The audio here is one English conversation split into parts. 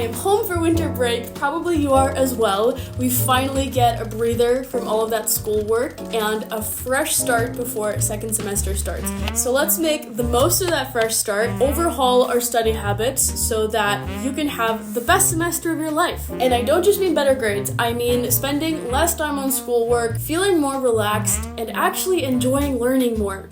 am home for winter break. Probably you are as well. We finally get a breather from all of that schoolwork and a fresh start before second semester starts. So let's make the most of that fresh start, overhaul our study habits so that you can have the best semester of your life. And I don't just mean better grades, I mean spending less time on schoolwork, feeling more relaxed, and actually enjoying learning more.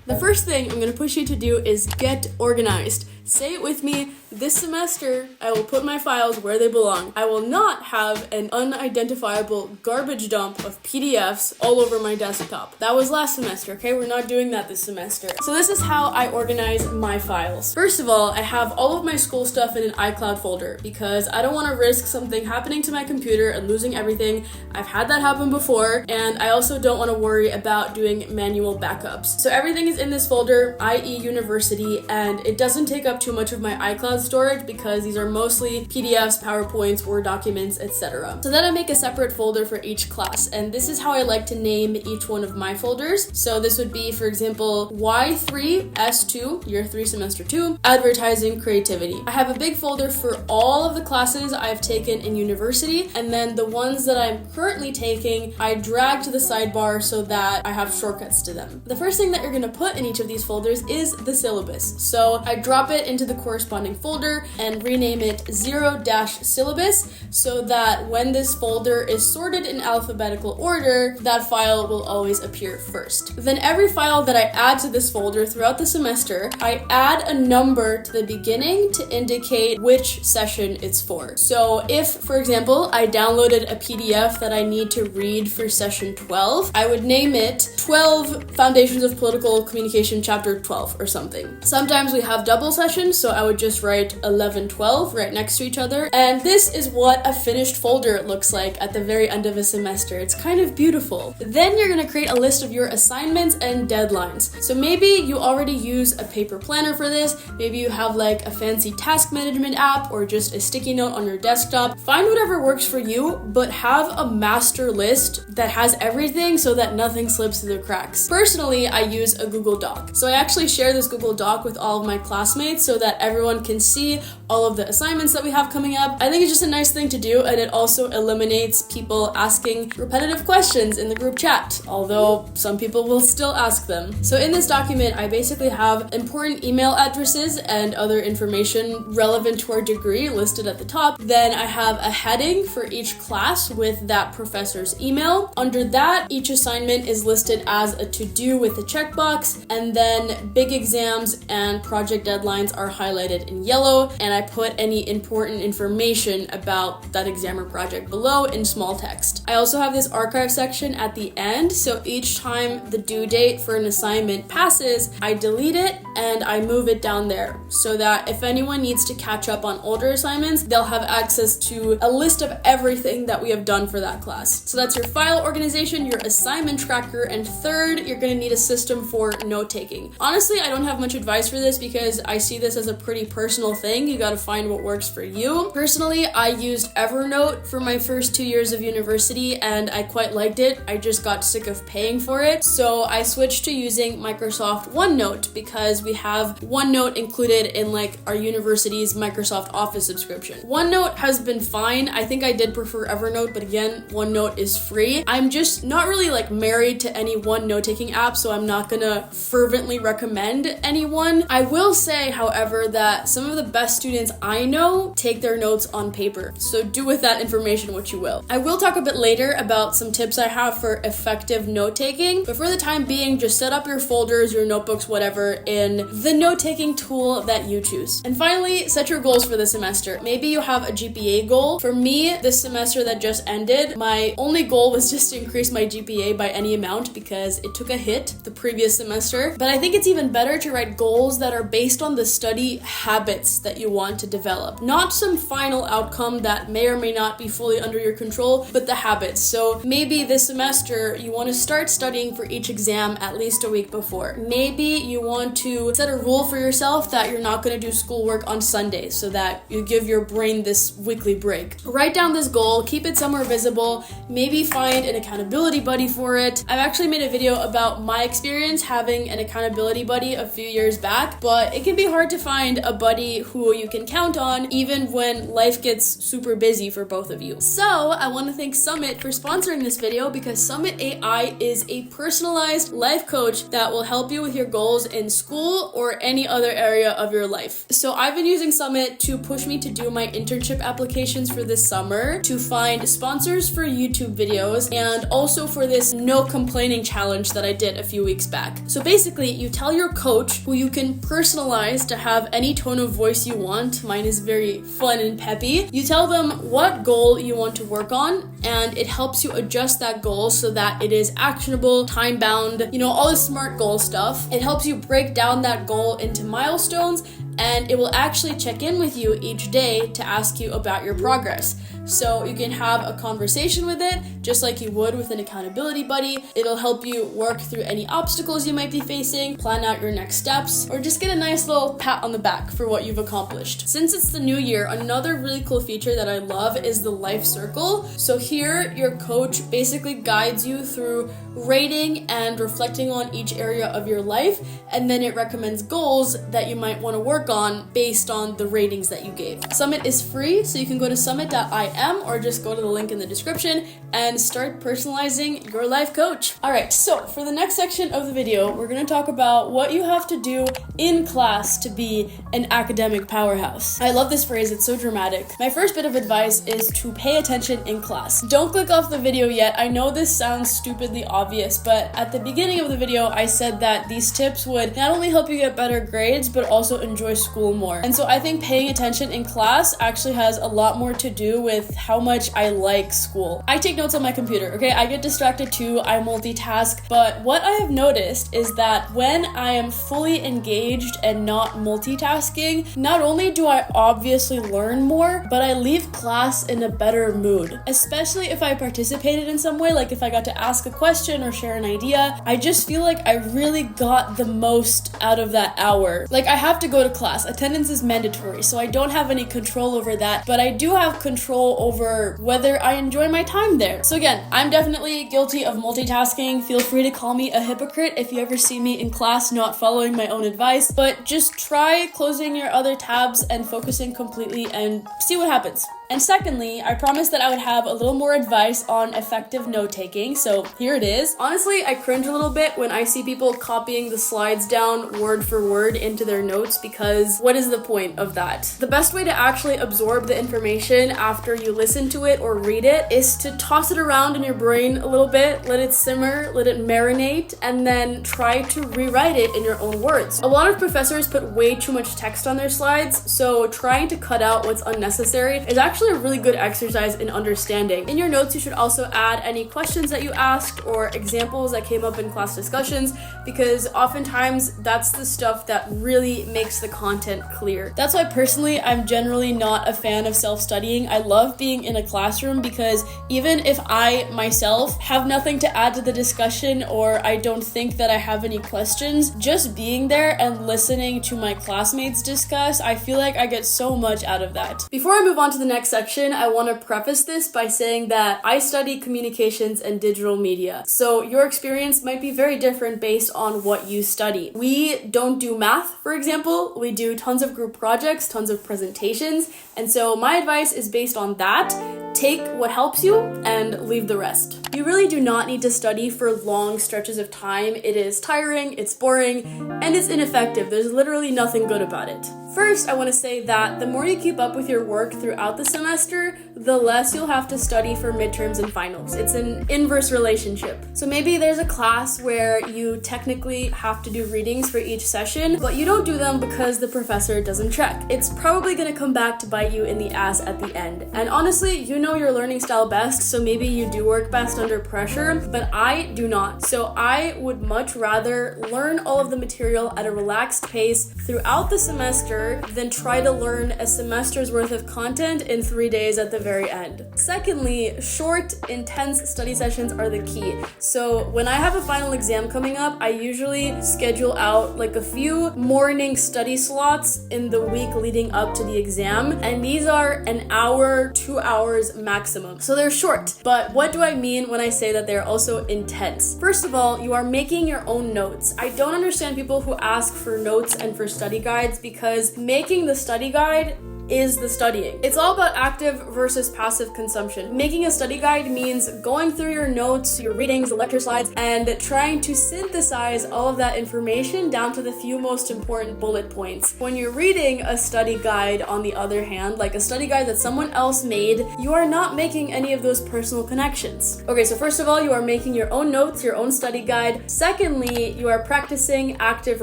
The first thing I'm going to push you to do is get organized. Say it with me. This semester, I will put my files where they belong. I will not have an unidentifiable garbage dump of PDFs all over my desktop. That was last semester, okay? We're not doing that this semester. So this is how I organize my files. First of all, I have all of my school stuff in an iCloud folder because I don't want to risk something happening to my computer and losing everything. I've had that happen before, and I also don't want to worry about doing manual backups. So everything is in this folder, i.e. university, and it doesn't take up too much of my iCloud storage because these are mostly PDFs, PowerPoints, Word documents, etc. So then I make a separate folder for each class, and this is how I like to name each one of my folders. So this would be, for example, Y3, S2, year 3, semester 2, advertising, creativity. I have a big folder for all of the classes I've taken in university, and then the ones that I'm currently taking, I drag to the sidebar so that I have shortcuts to them. The first thing that you're going to put in each of these folders is the syllabus. So I drop it into the corresponding folder and rename it 0-syllabus so that when this folder is sorted in alphabetical order, that file will always appear first. Then every file that I add to this folder throughout the semester, I add a number to the beginning to indicate which session it's for. So if, for example, I downloaded a PDF that I need to read for session 12, I would name it 12 Foundations of Political Communication Chapter 12 or something. Sometimes we have double sessions, so I would just write 11, 12 right next to each other. And this is what a finished folder looks like at the very end of a semester. It's kind of beautiful. Then you're going to create a list of your assignments and deadlines. So maybe you already use a paper planner for this. Maybe you have like a fancy task management app or just a sticky note on your desktop. Find whatever works for you, but have a master list that has everything so that nothing slips through the cracks. Personally, I use a Google Doc. So I actually share this Google Doc with all of my classmates so that everyone can see all of the assignments that we have coming up. I think it's just a nice thing to do, and it also eliminates people asking repetitive questions in the group chat, although some people will still ask them. So in this document, I basically have important email addresses and other information relevant to our degree listed at the top. Then I have a heading for each class with that professor's email. Under that, each assignment is listed as a to-do with a checkbox, and then big exams and project deadlines are highlighted in yellow, and I put any important information about that exam or project below in small text. I also have this archive section at the end, so each time the due date for an assignment passes, I delete it and I move it down there so that if anyone needs to catch up on older assignments, they'll have access to a list of everything that we have done for that class. So that's your file organization, your assignment tracker, and third, you're going to need a system for note-taking. Honestly, I don't have much advice for this because I see this as a pretty personal thing. You gotta find what works for you. Personally, I used Evernote for my first 2 years of university and I quite liked it. I just got sick of paying for it. So I switched to using Microsoft OneNote because we have OneNote included in like our university's Microsoft Office subscription. OneNote has been fine. I think I did prefer Evernote, but again, OneNote is free. I'm just not really like married to any one note-taking app, so I'm not gonna fervently recommend anyone. I will say, however, that some of the best students I know take their notes on paper, so do with that information what you will. I will talk a bit later about some tips I have for effective note-taking, but for the time being, just set up your folders, your notebooks, whatever, in the note-taking tool that you choose. And finally, set your goals for the semester. Maybe you have a GPA goal. For me, this semester that just ended, my only goal was just to increase my GPA by any amount because it took a hit the previous semester. But I think it's even better to write goals that are based on the study habits that you want to develop. Not some final outcome that may or may not be fully under your control, but the habits. So maybe this semester you want to start studying for each exam at least a week before. Maybe you want to set a rule for yourself that you're not going to do schoolwork on Sundays so that you give your brain this weekly break. Write down this goal, keep it somewhere visible, maybe find an accountability buddy for it. I've actually made a video about my experience having an accountability buddy a few years back, but it can be hard hard to find a buddy who you can count on even when life gets super busy for both of you. So I want to thank Summit for sponsoring this video, because Summit AI is a personalized life coach that will help you with your goals in school or any other area of your life. So I've been using Summit to push me to do my internship applications for this summer, to find sponsors for YouTube videos, and also for this no complaining challenge that I did a few weeks back. So basically, you tell your coach, who you can personalize to have any tone of voice you want. Mine is very fun and peppy. You tell them what goal you want to work on, and it helps you adjust that goal so that it is actionable, time-bound, all the SMART goal stuff. It helps you break down that goal into milestones, and it will actually check in with you each day to ask you about your progress. So you can have a conversation with it, just like you would with an accountability buddy. It'll help you work through any obstacles you might be facing, plan out your next steps, or just get a nice little pat on the back for what you've accomplished. Since it's the new year, another really cool feature that I love is the life circle. So here, your coach basically guides you through rating and reflecting on each area of your life, and then it recommends goals that you might want to work on based on the ratings that you gave. Summit is free, so you can go to summit.im or just go to the link in the description and start personalizing your life coach. Alright, so for the next section of the video, we're going to talk about what you have to do in class to be an academic powerhouse. I love this phrase, it's so dramatic. My first bit of advice is to pay attention in class. Don't click off the video yet. I know this sounds stupidly obvious, but at the beginning of the video, I said that these tips would not only help you get better grades, but also enjoy school more. And so I think paying attention in class actually has a lot more to do with how much I like school. I take notes on my computer, okay? I get distracted too, I multitask, but what I have noticed is that when I am fully engaged and not multitasking, not only do I obviously learn more, but I leave class in a better mood. Especially if I participated in some way, like if I got to ask a question or share an idea, I just feel like I really got the most out of that hour. Like, I have to go to class. Attendance is mandatory, so I don't have any control over that, but I do have control over whether I enjoy my time there. So again, I'm definitely guilty of multitasking. Feel free to call me a hypocrite if you ever see me in class not following my own advice, but just try closing your other tabs and focusing completely and see what happens. And secondly, I promised that I would have a little more advice on effective note-taking, so here it is. Honestly, I cringe a little bit when I see people copying the slides down word for word into their notes, because what is the point of that? The best way to actually absorb the information after you listen to it or read it is to toss it around in your brain a little bit, let it simmer, let it marinate, and then try to rewrite it in your own words. A lot of professors put way too much text on their slides, so trying to cut out what's unnecessary is actually a really good exercise in understanding. In your notes, you should also add any questions that you asked or examples that came up in class discussions, because oftentimes that's the stuff that really makes the content clear. That's why personally, I'm generally not a fan of self-studying. I love being in a classroom because even if I myself have nothing to add to the discussion or I don't think that I have any questions, just being there and listening to my classmates discuss, I feel like I get so much out of that. Before I move on to the next section, I want to preface this by saying that I study communications and digital media. So your experience might be very different based on what you study. We don't do math, for example. We do tons of group projects, tons of presentations. And so my advice is based on that. Take what helps you and leave the rest. You really do not need to study for long stretches of time. It is tiring, it's boring, and it's ineffective. There's literally nothing good about it. First, I want to say that the more you keep up with your work throughout the semester, the less you'll have to study for midterms and finals. It's an inverse relationship. So maybe there's a class where you technically have to do readings for each session, but you don't do them because the professor doesn't check. It's probably going to come back to bite you in the ass at the end. And honestly, you know your learning style best, so maybe you do work best under pressure, but I do not. So I would much rather learn all of the material at a relaxed pace throughout the semester faster than try to learn a semester's worth of content in 3 days at the very end. Secondly, short, intense study sessions are the key. So when I have a final exam coming up, I usually schedule out like a few morning study slots in the week leading up to the exam, and these are an hour, 2 hours maximum. So they're short, but what do I mean when I say that they're also intense? First of all, you are making your own notes. I don't understand people who ask for notes and for study guides, because making the study guide is the studying. It's all about active versus passive consumption. Making a study guide means going through your notes, your readings, the lecture slides, and trying to synthesize all of that information down to the few most important bullet points. When you're reading a study guide, on the other hand, like a study guide that someone else made, you are not making any of those personal connections. Okay, so first of all, you are making your own notes, your own study guide. Secondly, you are practicing active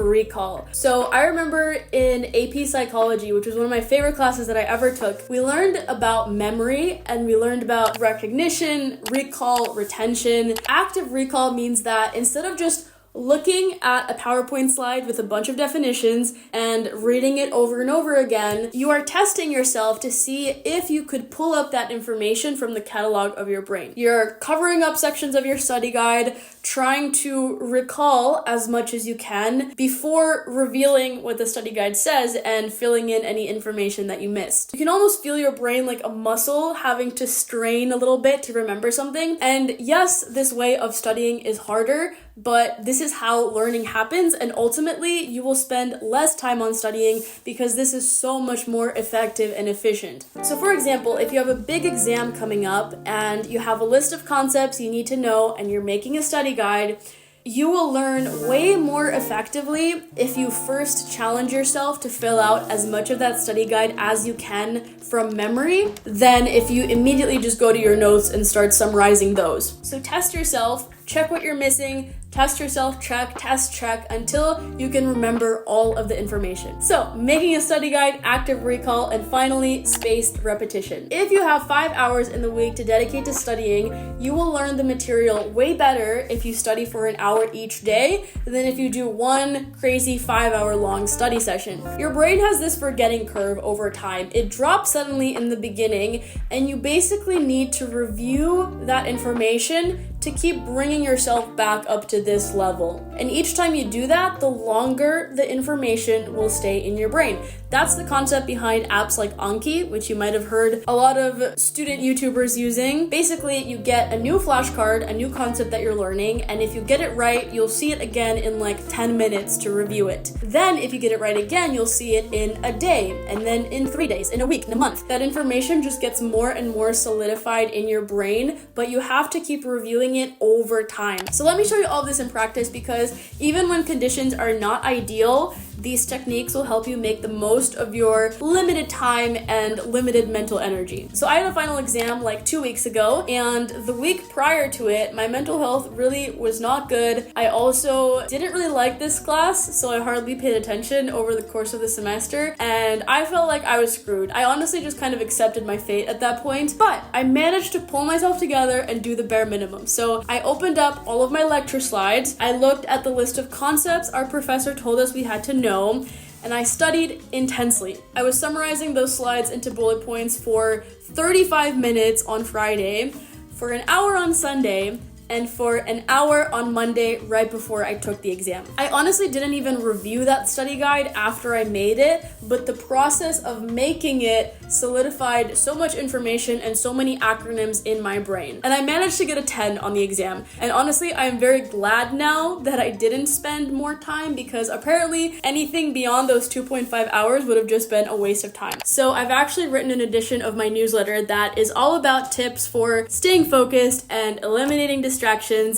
recall. So I remember in AP Psychology, which was one of my favorite classes that I ever took, we learned about memory and we learned about recognition, recall, retention. Active recall means that instead of just looking at a PowerPoint slide with a bunch of definitions and reading it over and over again, you are testing yourself to see if you could pull up that information from the catalog of your brain. You're covering up sections of your study guide, trying to recall as much as you can before revealing what the study guide says and filling in any information that you missed. You can almost feel your brain like a muscle having to strain a little bit to remember something. And yes, this way of studying is harder, but this is how learning happens, and ultimately you will spend less time on studying because this is so much more effective and efficient. So for example, if you have a big exam coming up and you have a list of concepts you need to know and you're making a study guide, you will learn way more effectively if you first challenge yourself to fill out as much of that study guide as you can from memory than if you immediately just go to your notes and start summarizing those. So test yourself, check what you're missing, test yourself, check, test, check, until you can remember all of the information. So, making a study guide, active recall, and finally, spaced repetition. If you have 5 hours in the week to dedicate to studying, you will learn the material way better if you study for an hour each day than if you do one crazy 5-hour long study session. Your brain has this forgetting curve over time. It drops suddenly in the beginning, and you basically need to review that information to keep bringing yourself back up to this level. And each time you do that, the longer the information will stay in your brain. That's the concept behind apps like Anki, which you might have heard a lot of student YouTubers using. Basically, you get a new flashcard, a new concept that you're learning, and if you get it right, you'll see it again in like 10 minutes to review it. Then, if you get it right again, you'll see it in a day, and then in 3 days, in a week, in a month. That information just gets more and more solidified in your brain, but you have to keep reviewing it over time. So let me show you all of this in practice, because even when conditions are not ideal, these techniques will help you make the most of your limited time and limited mental energy. So I had a final exam like 2 weeks ago, and the week prior to it, my mental health really was not good. I also didn't really like this class, so I hardly paid attention over the course of the semester, and I felt like I was screwed. I honestly just kind of accepted my fate at that point, but I managed to pull myself together and do the bare minimum. So I opened up all of my lecture slides, I looked at the list of concepts our professor told us we had to know, and I studied intensely. I was summarizing those slides into bullet points for 35 minutes on Friday, for an hour on Sunday, and for an hour on Monday right before I took the exam. I honestly didn't even review that study guide after I made it, but the process of making it solidified so much information and so many acronyms in my brain. And I managed to get a 10 on the exam. And honestly, I am very glad now that I didn't spend more time, because apparently anything beyond those 2.5 hours would have just been a waste of time. So I've actually written an edition of my newsletter that is all about tips for staying focused and eliminating distractions.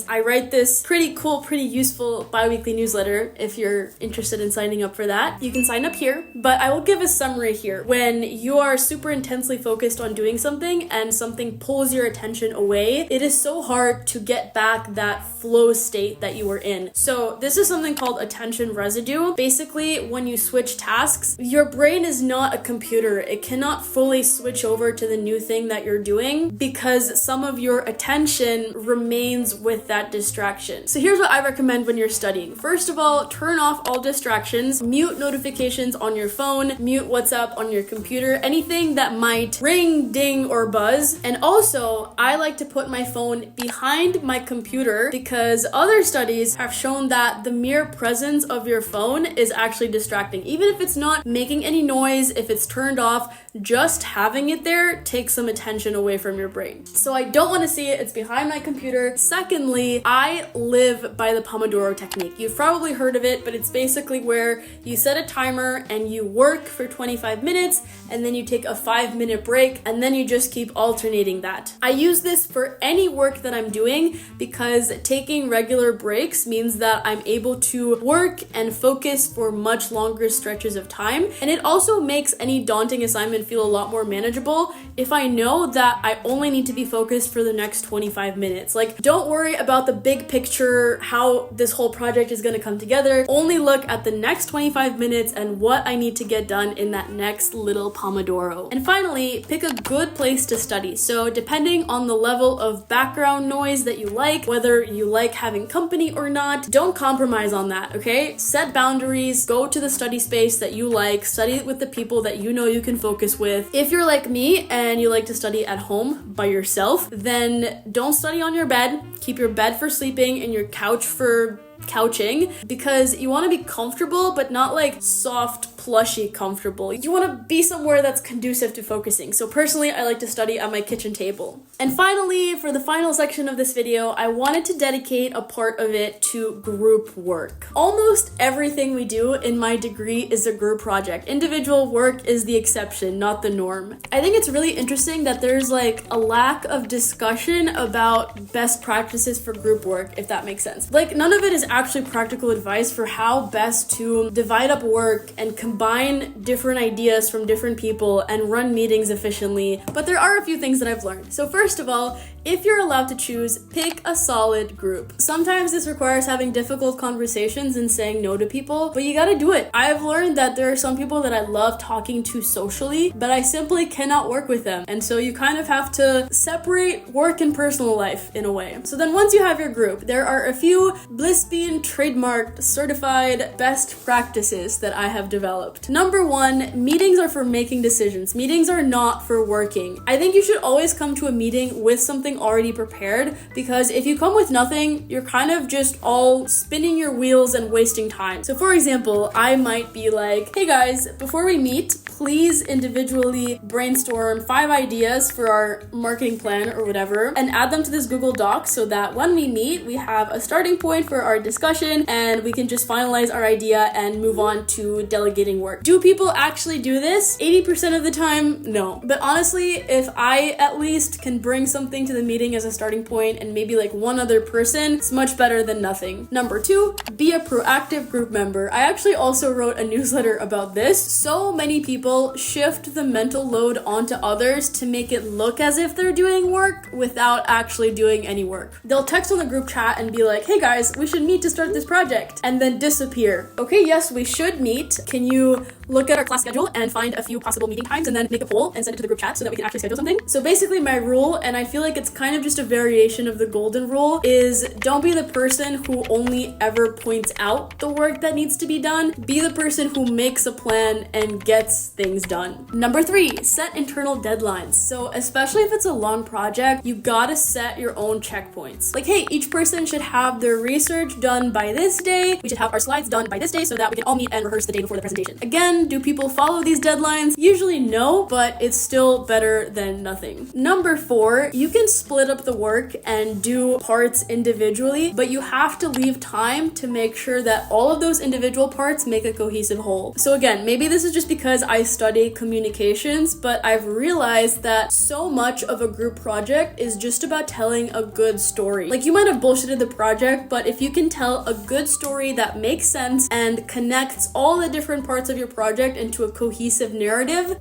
I write this pretty cool, pretty useful bi-weekly newsletter. If you're interested in signing up for that, you can sign up here, but I will give a summary here. When you are super intensely focused on doing something and something pulls your attention away, it is so hard to get back that flow state that you were in. So this is something called attention residue. Basically, when you switch tasks, your brain is not a computer. It cannot fully switch over to the new thing that you're doing because some of your attention remains means with that distraction. So here's what I recommend when you're studying. First of all, turn off all distractions, mute notifications on your phone, mute WhatsApp on your computer, anything that might ring, ding, or buzz. And also, I like to put my phone behind my computer because other studies have shown that the mere presence of your phone is actually distracting. Even if it's not making any noise, if it's turned off, just having it there takes some attention away from your brain. So I don't want to see it, it's behind my computer. Secondly, I live by the Pomodoro technique. You've probably heard of it, but it's basically where you set a timer and you work for 25 minutes and then you take a 5-minute break and then you just keep alternating that. I use this for any work that I'm doing because taking regular breaks means that I'm able to work and focus for much longer stretches of time. And it also makes any daunting assignment feel a lot more manageable if I know that I only need to be focused for the next 25 minutes. Like, don't worry about the big picture, how this whole project is going to come together. Only look at the next 25 minutes and what I need to get done in that next little Pomodoro. And finally, pick a good place to study. So depending on the level of background noise that you like, whether you like having company or not, don't compromise on that, okay? Set boundaries, go to the study space that you like, study with the people that you know you can focus with. If you're like me and you like to study at home by yourself, then don't study on your bed. Keep your bed for sleeping and your couch for couching, because you want to be comfortable but not like soft plushy comfortable. You want to be somewhere that's conducive to focusing. So personally, I like to study at my kitchen table. And finally, for the final section of this video, I wanted to dedicate a part of it to group work. Almost everything we do in my degree is a group project. Individual work is the exception, not the norm. I think it's really interesting that there's like a lack of discussion about best practices for group work, if that makes sense. Like, none of it is actually practical advice for how best to divide up work and combine different ideas from different people and run meetings efficiently. But there are a few things that I've learned. So first of all, if you're allowed to choose, pick a solid group. Sometimes this requires having difficult conversations and saying no to people, but you gotta do it. I've learned that there are some people that I love talking to socially, but I simply cannot work with them. And so you kind of have to separate work and personal life in a way. So then once you have your group, there are a few Blissbean trademarked certified best practices that I have developed. Number one, meetings are for making decisions. Meetings are not for working. I think you should always come to a meeting with something already prepared, because if you come with nothing, you're kind of just all spinning your wheels and wasting time. So for example, I might be like, hey guys, before we meet, please individually brainstorm 5 ideas for our marketing plan or whatever and add them to this Google Doc so that when we meet, we have a starting point for our discussion and we can just finalize our idea and move on to delegating work. Do people actually do this? 80% of the time, no. But honestly, if I at least can bring something to the meeting as a starting point and maybe like one other person, it's much better than nothing. Number 2, be a proactive group member. I actually also wrote a newsletter about this. So many people shift the mental load onto others to make it look as if they're doing work without actually doing any work. They'll text on the group chat and be like, hey guys, we should meet to start this project, and then disappear. Okay, yes, we should meet. Can you look at our class schedule and find a few possible meeting times and then make a poll and send it to the group chat so that we can actually schedule something? So basically my rule, and I feel like it's kind of just a variation of the golden rule, is don't be the person who only ever points out the work that needs to be done. Be the person who makes a plan and gets things done. Number 3, set internal deadlines. So especially if it's a long project, you gotta set your own checkpoints. Like, hey, each person should have their research done by this day. We should have our slides done by this day so that we can all meet and rehearse the day before the presentation. Again, do people follow these deadlines? Usually no, but it's still better than nothing. Number 4, you can split up the work and do parts individually, but you have to leave time to make sure that all of those individual parts make a cohesive whole. So again, maybe this is just because I study communications, but I've realized that so much of a group project is just about telling a good story. Like, you might have bullshitted the project, but if you can tell a good story that makes sense and connects all the different parts of your project into a cohesive narrative,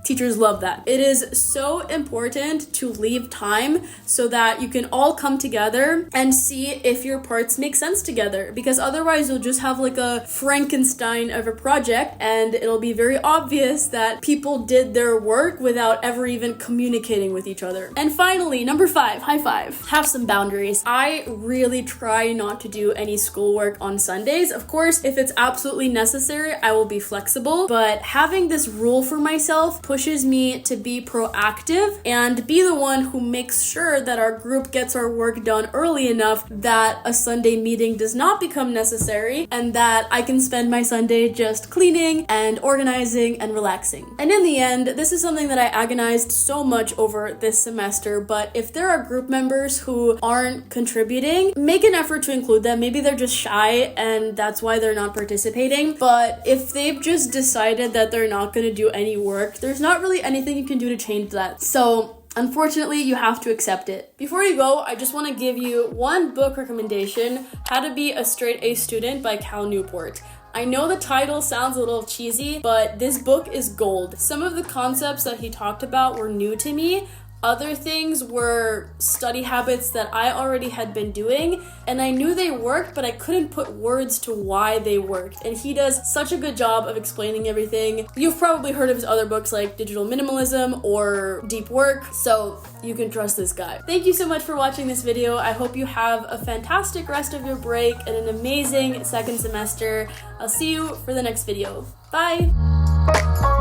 Teachers love that. It is so important to leave time so that you can all come together and see if your parts make sense together, because otherwise you'll just have like a Frankenstein of a project and it'll be very obvious that people did their work without ever even communicating with each other. And finally, number 5, high five, have some boundaries. I really try not to do any schoolwork on Sundays. Of course, if it's absolutely necessary, I will be flexible, but having this rule for myself pushes me to be proactive and be the one who makes sure that our group gets our work done early enough that a Sunday meeting does not become necessary and that I can spend my Sunday just cleaning and organizing and relaxing. And in the end, this is something that I agonized so much over this semester, but if there are group members who aren't contributing, make an effort to include them. Maybe they're just shy and that's why they're not participating, but if they've just decided that they're not going to do any work, there's not really anything you can do to change that. So unfortunately, you have to accept it. Before you go, I just want to give you one book recommendation, How to Be a Straight A Student by Cal Newport. I know the title sounds a little cheesy, but this book is gold. Some of the concepts that he talked about were new to me. Other things were study habits that I already had been doing, and I knew they worked, but I couldn't put words to why they worked. And he does such a good job of explaining everything. You've probably heard of his other books like Digital Minimalism or Deep Work, so you can trust this guy. Thank you so much for watching this video. I hope you have a fantastic rest of your break and an amazing second semester. I'll see you for the next video. Bye!